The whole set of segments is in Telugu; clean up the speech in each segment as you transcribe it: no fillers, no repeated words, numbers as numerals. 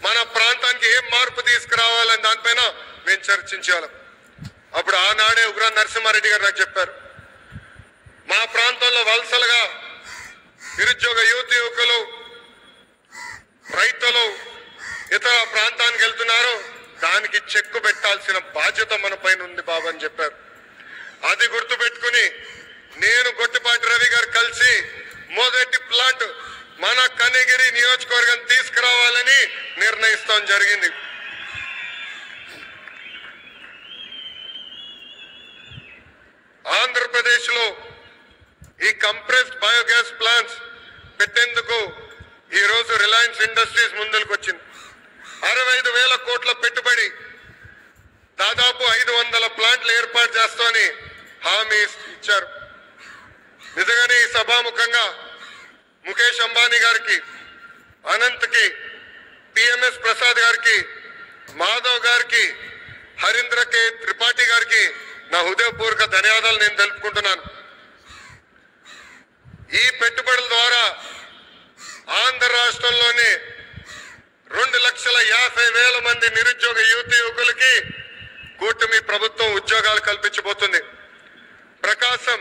మన ప్రాంతానికి ఏం మార్పు తీసుకురావాలని దానిపైన మేము చర్చించాలి. అప్పుడు ఆనాడే ఉగ్ర నరసింహారెడ్డి గారు నాకు చెప్పారు, మా ప్రాంతంలో వలసలుగా నిరుద్యోగ యువకులు రైతులు ఇతర ప్రాంతానికి వెళ్తున్నారు, దానికి చెక్కు పెట్టాల్సిన బాధ్యత మన పైన ఉంది బాబు అని చెప్పారు. అది గుర్తు పెట్టుకుని నేను గొట్టిపాటి రవి గారు కలిసి మొదటి ప్లాంట్ మన కనిగిరి నియోజకవర్గం తీసుకురావాలని నిర్ణయిస్తాం జరిగింది. ఆంధ్రప్రదేశ్ లో ఈ కంప్రెస్డ్ బయోగ్యాస్ ప్లాంట్స్ పెట్టేందుకు ఈ రోజు రిలయన్స్ ఇండస్ట్రీస్ ముందుకు వచ్చింది. 65,000 కోట్ల పెట్టుబడి, దాదాపు 500 ప్లాంట్లు ఏర్పాటు చేస్తామని హామీ ఇచ్చారు. నిజంగానే ఈ సభాముఖంగా ముఖేష్ అంబానీ గారికి, అనంత్కి, పిఎంఎస్ ప్రసాద్ గారికి, మాధవ్ గారికి, హరీంద్ర కే త్రిపాఠి గారికి నా హృదయపూర్వక ధన్యవాదాలు నేను తెలుపుకుంటున్నాను. ఈ పెట్టుబడుల ద్వారా ఆంధ్ర రాష్ట్రంలోనే 2,50,000 మంది నిరుద్యోగ యువకులకి కూటమి ప్రభుత్వం ఉద్యోగాలు కల్పించబోతుంది. ప్రకాశం,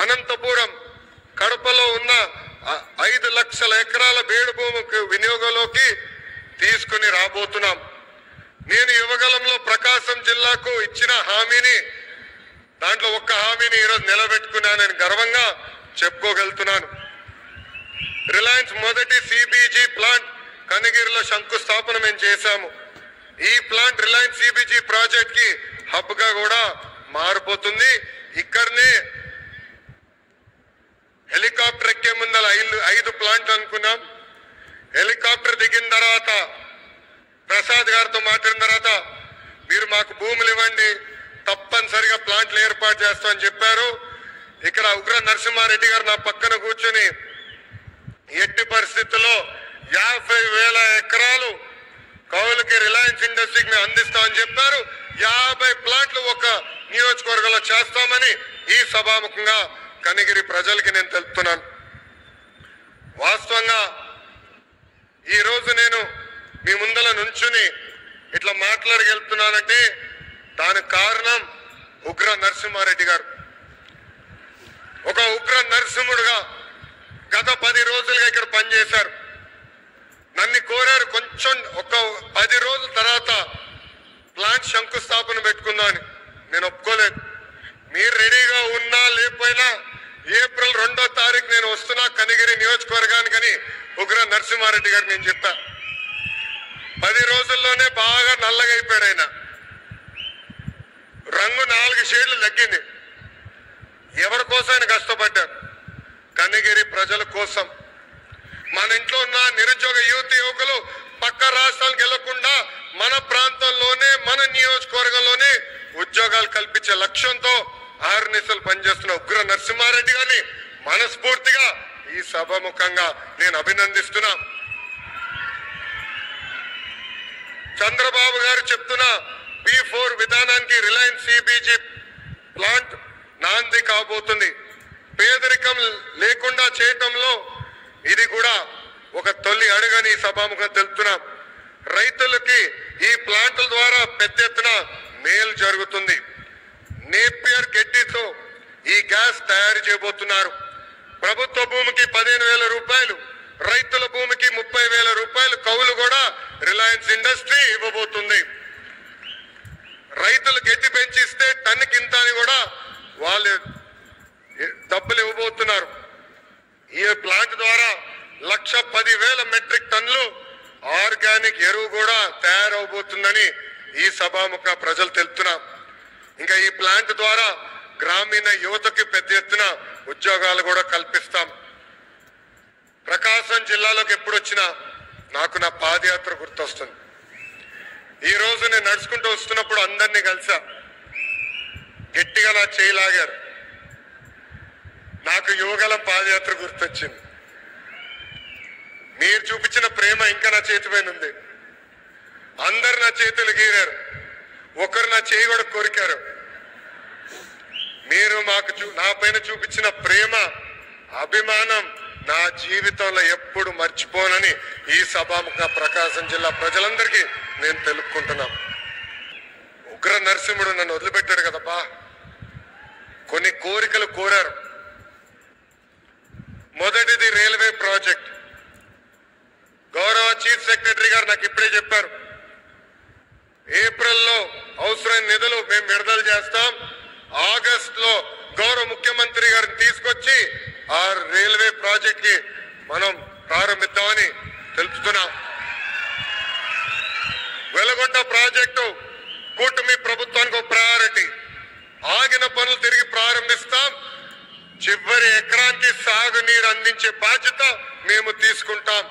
అనంతపురం, కడపలో ఉన్న 5 లక్షల ఎకరాల బేడు భూమికి వినియోగంలోకి తీసుకుని రాబోతున్నాం. నేను యువగలంలో ప్రకాశం జిల్లాకు ఇచ్చిన హామీని, దాంట్లో ఒక్క హామీని ఈరోజు నిలబెట్టుకున్నానని గర్వంగా చెప్పుకోగలుగుతున్నాను. రిలయన్స్ మొదటి సిబిజీ ప్లాంట్ కనిగిరిలో శంకుస్థాపన మేము చేశాము. ఈ ప్లాంట్ రిలయన్స్ సిబిజీ ప్రాజెక్ట్ కి హబ్ గా కూడా మారిపోతుంది. ఇక్కడనే హెలికాప్టర్ ఎక్కే ముందల 5 ప్లాంట్లు అనుకున్నాం. హెలికాప్టర్ దిగిన తర్వాత ప్రసాద్ గారితో మాట్లాడిన తర్వాత మీరు మాకు భూములు ఇవ్వండి, తప్పనిసరిగా ప్లాంట్లు ఏర్పాటు చేస్తామని చెప్పారు. ఇక్కడ ఉగ్ర నరసింహారెడ్డి గారు నా పక్కన కూర్చొని ఎట్టి పరిస్థితుల్లో 50,000 ఎకరాలు కౌలుకి రిలయన్స్ ఇండస్ట్రీకి మేము అందిస్తామని చెప్పారు. 50 ప్లాంట్లు ఒక నియోజకవర్గంలో చేస్తామని ఈ సభాముఖంగా కనిగిరి ప్రజలకి నేను తెలుపుతున్నాను. వాస్తవంగా ఈ రోజు నేను మీ ముందల నుంచుని ఇట్లా మాట్లాడగలుగుతున్నానంటే దానికి కారణం ఉగ్ర నరసింహారెడ్డి గారు. ఒక ఉగ్ర నరసింహుడుగా గత 10 రోజులుగా ఇక్కడ పనిచేశారు. నన్ను కోరారు కొంచెం ఒక 10 రోజుల తర్వాత ప్లాంట్ శంకుస్థాపన పెట్టుకుందామని. నేను ఒప్పుకోలేదు. మీరు రెడీగా ఉన్నా లేకపోయినా ఏప్రిల్ 2వ తారీఖు నేను వస్తున్నా కనిగిరి నియోజకవర్గానికి అని ఉగ్ర నరసింహారెడ్డి గారు నేను చెప్పా. 10 రోజుల్లోనే బాగా నల్లగా అయిపోయాడు ఆయన. రంగు 4 షేడ్లు తగ్గింది. ఎవరి కోసం ఆయన కష్టపడ్డారు? కనిగిరి ప్రజల కోసం. మన ఇంట్లో ఉన్న నిరుద్యోగ యువకులు పక్క రాష్ట్రాలకు వెళ్లకుండా మన ప్రాంతంలోనే మన నియోజకవర్గంలోనే ఉద్యోగాలు కల్పించే లక్ష్యంతో ఆర్నిసలు పనిచేస్తున్న ఉగ్ర నరసింహారెడ్డి గారిని మనస్ఫూర్తిగా ఈ సభాముఖంగా నేను అభినందిస్తున్నా. చంద్రబాబు గారు చెప్తున్న P4 విధానానికి రిలయన్స్ సిబిజీ ప్లాంట్ నాంది కాబోతుంది. పేదరికం లేకుండా చేయటంలో ఇది కూడా ఒక తొలి అడుగని సభాముఖంగా తెలుపుతున్నాం. రైతులకి ఈ ప్లాంట్ల ద్వారా పెద్ద ఎత్తున మేలు జరుగుతుంది. నేపియర్ గడ్డితో ఈ గ్యాస్ తయారు చేయబోతున్నారు. ప్రభుత్వ భూమికి 15,000 రూపాయలు, రైతుల భూమికి 30,000 రూపాయలు కౌలు కూడా రిలయన్స్ ఇండస్ట్రీ ఇవ్వబోతుంది. రైతులు గడ్డి పెంచిస్తే టన్నుకింత అని కూడా వాళ్ళు డబ్బులు ఇవ్వబోతున్నారు. ఈ ప్లాంట్ ద్వారా 1,10,000 మెట్రిక్ టన్నులు ఆర్గానిక్ ఎరువు కూడా తయారవబోతుందని ఈ సభాముఖ ప్రజలు తెలుపుతున్నా. ఇంకా ఈ ప్లాంట్ ద్వారా గ్రామీణ యువతకి పెద్ద ఎత్తున ఉద్యోగాలు కూడా కల్పిస్తాం. ప్రకాశం జిల్లాలోకి ఎప్పుడు వచ్చినా నాకు నా పాదయాత్ర గుర్తొస్తుంది. ఈ రోజు నేను నడుచుకుంటూ వస్తున్నప్పుడు అందరినీ కలిసా. గట్టిగా నా చేయి లాగారు. నాకు యువగలం పాదయాత్ర గుర్తొచ్చింది. మీరు చూపించిన ప్రేమ ఇంకా నా చేతి పైన ఉంది. అందరు నా చేతులు గీరారు, ఒకరు నా చేయి కూడా కోరికారు. మీరు మాకు నా పైన చూపించిన ప్రేమ, అభిమానం నా జీవితంలో ఎప్పుడు మర్చిపోనని ఈ సభాముఖ ప్రకాశం జిల్లా ప్రజలందరికీ నేను తెలుపుకుంటున్నాను. ఉగ్ర నరసింహుడు నన్ను వదిలిపెట్టాడు కదబ్బా. కొన్ని కోరికలు కోరారు. మొదటిది రైల్వే ప్రాజెక్ట్. గౌరవ చీఫ్ సెక్రటరీ గారు నాకు ఇప్పుడే చెప్పారు, ఏప్రిల్లో అవసరమైన నిధులు మేము విడుదల చేస్తాం, ఆగస్ట్ లో గౌరవ ముఖ్యమంత్రి గారిని తీసుకొచ్చి ఆ రైల్వే ప్రాజెక్ట్ కి మనం ప్రారంభిద్దామని తెలుపుతున్నాం. వెలగొండ ప్రాజెక్టు కూటమి ప్రభుత్వానికి ఒక ప్రయారిటీ. ఆగిన పనులు తిరిగి ప్రారంభిస్తాం. చివరి ఎకరానికి సాగునీరు అందించే బాధ్యత మేము తీసుకుంటాం.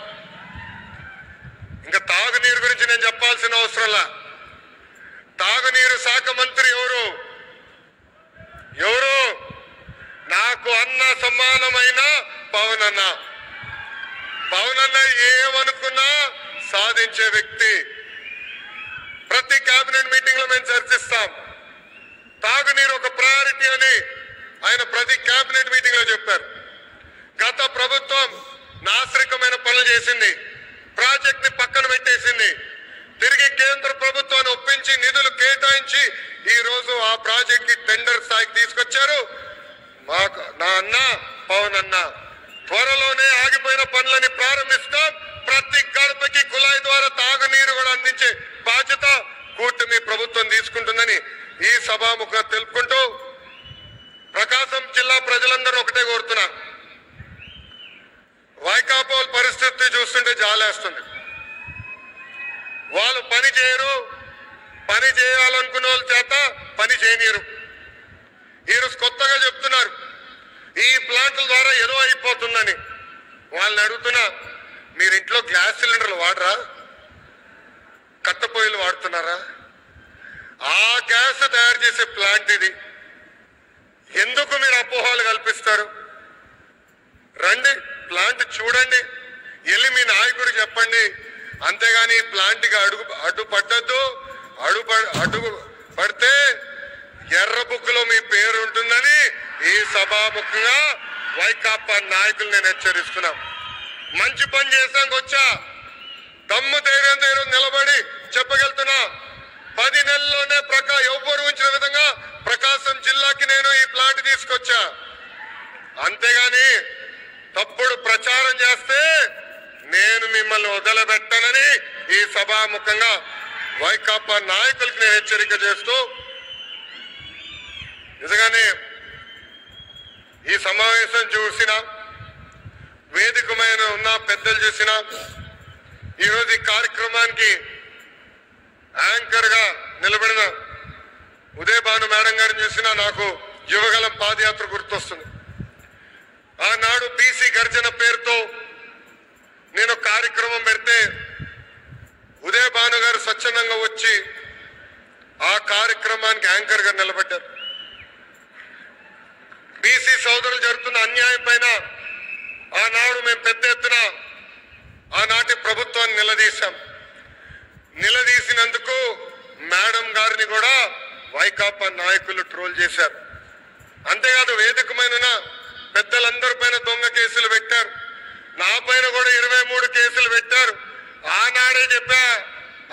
ఇంకా తాగునీరు గురించి నేను చెప్పాల్సిన అవసరంలా. తాగునీరు శాఖ మంత్రి ఎవరు? నాకు అన్న సమానమైన పవన్ అన్న. పవన్ అన్న ఏమనుకున్నా సాధించే వ్యక్తి. ప్రతి కేబినెట్ మీటింగ్ లో మేము చర్చిస్తాం. తాగునీరు ఒక ప్రయారిటీ అని ఆయన ప్రతి కేబినెట్ మీటింగ్ లో చెప్పారు. గత ప్రభుత్వం నాశరికమైన పనులు చేసింది, ప్రాజెక్ట్ ని పక్కన పెట్టేసింది. తిరిగి కేంద్ర ప్రభుత్వాన్ని ఒప్పించి నిధులు కేటాయించి ఈ రోజు ఆ ప్రాజెక్ట్ కి టెండర్ స్థాయికి తీసుకొచ్చారు. నా అన్న పవన్ అన్న త్వరలోనే ఆగిపోయిన పనులని ప్రారంభిస్తాం. ప్రతి గడపకి కుళాయి ద్వారా తాగునీరు కూడా అందించే బాధ్యత కూటమి ప్రభుత్వం తీసుకుంటుందని ఈ సభాముఖంగా తెలుపుకుంటూ ప్రకాశం జిల్లా ప్రజలందరూ ఒకటే కోరుతున్నా, వైకాపా పరిస్థితి చూస్తుంటే జాలేస్తుంది. వాళ్ళు పని చేయరు, పని చేయాలనుకున్న వాళ్ళ చేత పని చేయనీరు. ఈరోజు కొత్తగా చెప్తున్నారు ఈ ప్లాంట్ల ద్వారా ఏదో అయిపోతుందని. వాళ్ళని అడుగుతున్నా, మీరు ఇంట్లో గ్యాస్ సిలిండర్లు వాడరా? కట్టెపొయ్యిలు వాడుతున్నారా? ఆ గ్యాస్ తయారు చేసే ప్లాంట్ ఇది. ఎందుకు మీరు అపోహలు కల్పిస్తారు? రండి, ప్లాంట్ చూడండి, వెళ్ళి మీ నాయకుడు చెప్పండి. అంతేగాని ఈ ప్లాంట్ కి అడ్డు పడ్డద్దు. అడ్డు పడితే ఎర్ర బుక్ లో మీ పేరు ఉంటుందని ఈ సభాముఖంగా వైకాపా నాయకులు నేను హెచ్చరిస్తున్నా. మంచి పని చేసాక వచ్చా, దమ్ము ధైర్యంతో నిలబడి చెప్పగలుగుతున్నా. 10 నెలల్లోనే ఎవ్వరు ఉంచిన విధంగా ప్రకాశం జిల్లాకి నేను ఈ ప్లాంట్ తీసుకొచ్చా. అంతేగాని తప్పుడు ప్రచారం చేస్తే నేను మిమ్మల్ని వదలబెట్టనని ఈ సభాముఖంగా వైకాపా నాయకులకు నేను హెచ్చరిక చేస్తూ, నిజంగానే ఈ సమావేశం చూసిన వేదికమైన ఉన్న పెద్దలు చూసిన ఈరోజు ఈ కార్యక్రమానికి యాంకర్ గా నిలబడిన ఉదయభాను మేడం గారిని చూసినా నాకు యువగలం పాదయాత్ర గుర్తొస్తుంది. ఆనాడు బీసీ గర్జన పేరుతో నేను కార్యక్రమం పెడితే ఉదయభాను గారు స్వచ్ఛందంగా వచ్చి ఆ కార్యక్రమానికి యాంకర్ గా నిలబడ్డారు. బీసీ సోదరులు జరుగుతున్న అన్యాయం పైన ఆనాడు మేము పెద్ద ఎత్తున ఆనాటి ప్రభుత్వాన్ని నిలదీశాం. నిలదీసినందుకు మేడం గారిని కూడా వైకాపా నాయకులు ట్రోల్ చేశారు. అంతేకాదు వేదికమైన పెద్దలందరి పైన దొంగ కేసులు పెట్టారు. నా పైన కూడా 23 కేసులు పెట్టారు. ఆనాడే చెప్పా,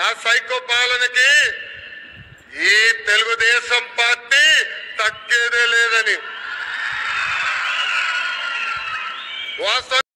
ఆ సైకో పాలనకి ఈ తెలుగుదేశం పార్టీ తగ్గేదే లేదని. వాస్తవం